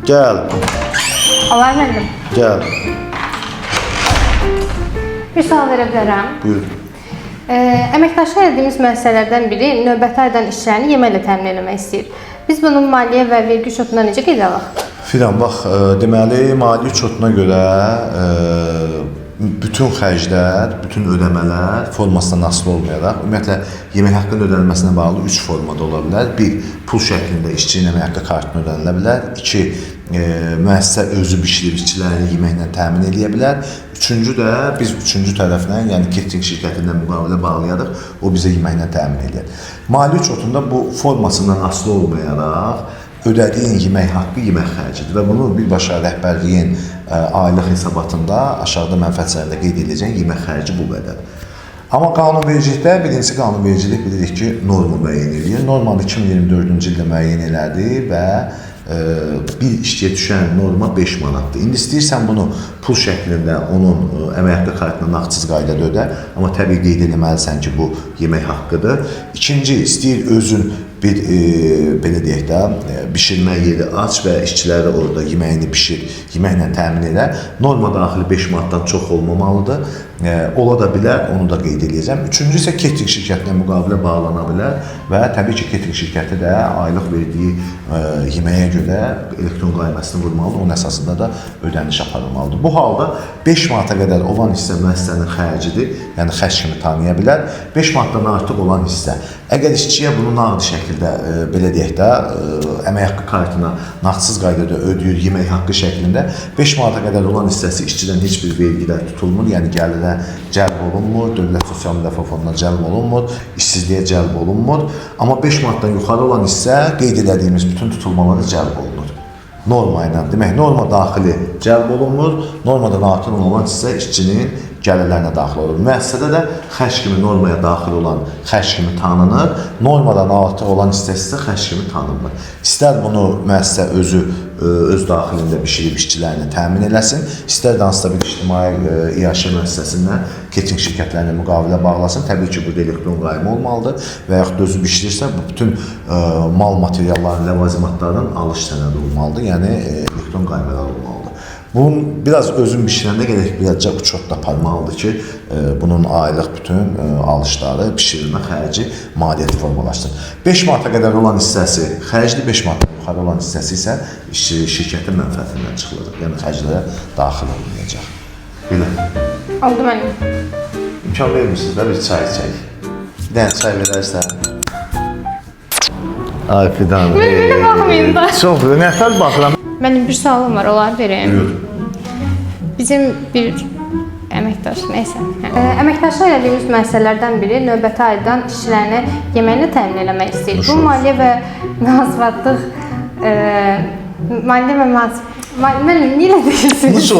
Gel. Olar müəllim. Gel. Bir sual verə bilərəm. Buyur. Əməkdaşlar edildiyimiz müəssisələrdən biri növbəti aydan işçilərini yeməklə təmin etmək istəyir. Biz bunun maliyyə və vergi şotuna necə qeyd alaq? Fidan, bax, deməli, maliyyə şotuna görə bütün xərclər, bütün ödəmələr formasından asılı olmayaraq, ümumiyyətlə, yemək haqqının ödənilməsinə bağlı 3 formada ola bilər. 1. Pul şəklində işçinin yemək haqqı kartına ödənilə bilər. 2. Müəssisə özü bişirib işçiləri yeməklə təmin edə bilər. Üçüncü də biz üçüncü tərəflə, yəni catering şirkətindən müqavilə bağlayarıq, o bizə yeməklə təmin edir. Maliyyə şotunda bu formasından asılı olmayaraq ödədiyin yemək haqqı yemək xərcidir və bunu birbaşa rəhbərliyin aylıq hesabatında aşağıda mənfəətlərində qeyd ediləcək yemək xərci bu qədərdir. Amma qanunvericilikdə birincisi qanunvericilik bilirik ki, norma müəyyən edir. Normanı 2024-cü ildə müəyyən elədi və bir işçiyə düşən norma 5 manatdır. İndi istəyirsən bunu pul şəklində onun əmək haqqı kartına nağdsız qaydada ödə, amma təbii qeyd etməlisən ki, bu yemək haqqıdır. İkinci, istəyir özün bir belə deyək də, bişirmə yeri aç və işçiləri orada yeməyini bişir, yeməklə təmin elə. Norma daxili 5 manatdan çox olmamalıdır. Ola da bilər, onu da qeyd edəcəm. Üçüncü isə catering şirkətinə müqavilə bağlana bilər və təbii ki, catering şirkəti də aylıq verdiyi yeməyə görə elektron qayməsini vurmalıdır, onun əsasında da ödəniş aparılmalıdır. Bu halda 5 manata qədər olan hissə müəssisənin xərcidir, yəni xərc kimi tanıya bilər. 5 manatdan artıq olan hissə, əgər işçiyə bunu nağdi şəkildə, belə deyək də, əmək haqqı kartına nağdsız qaydada ödəyir, yemək haqqı şəklində 5 manata qədər olan hissəsi işçidən heç bir vergilər tutulmur, yəni gəlirə cəlb olunmur, dövlət sosial müdafiə fonduna cəlb olunmur, işsizliyə cəlb olunmur. Amma 5 manatdan yuxarı olan hissə qeyd edildiyimiz bütün tutulmalara cəlb olunur. Norma ilə, demək, norma daxili cəlb olunmur, normadan artıq olan hissə işçinin gəlirlərinə daxil olur. Müəssisədə də xərc kimi normaya daxil olan xərc kimi tanınır, normadan artıq olan hissə isə xərc kimi tanınmır. İstər bunu müəssisə özü öz daxilində bişirib işçilərini təmin eləsin, istər də hansısa bir ictimai iaşə müəssisəsindən catering şirkətlərinə müqavilə bağlasın. Təbii ki, burada elektron qayma olmalıdır və yaxud da özü bişirirsə, bütün mal materialların, ləvazimatların alış sənədi olmalıdır, yəni elektron qaymalar olmalıdır. Bunun biraz özün bişirəndə gərək birazca uçot da aparmalıdır ki, bunun aylıq bütün alışları, bişirilmə xərci maliyyəti formalaşsın. 5 manata qədər olan hissəsi xərcli, 5 manata yuxarı olan hissəsi isə şirkətin mənfəətindən çıxılacaq, yəni xərclərə daxil olunmayacaq. Belə. Oldu mənim. İmkan vermişsiniz də bir çay içək. Bir dənə çay verərsən. Ay Fidan. Mənə baxmayın da. Çox, nətər baxıram. Mənim bir sualım var, olar verim. Buyur. Bizim bir əməkdaş, neysə. Əməkdaşlar edildiyimiz müəssisələrdən biri növbəti aydan işçilərini yeməklə təmin etmək istəyir. Bu maliyyə və münasibətlıq, maliyyə və münasibətlıq, niyə deyirsiniz?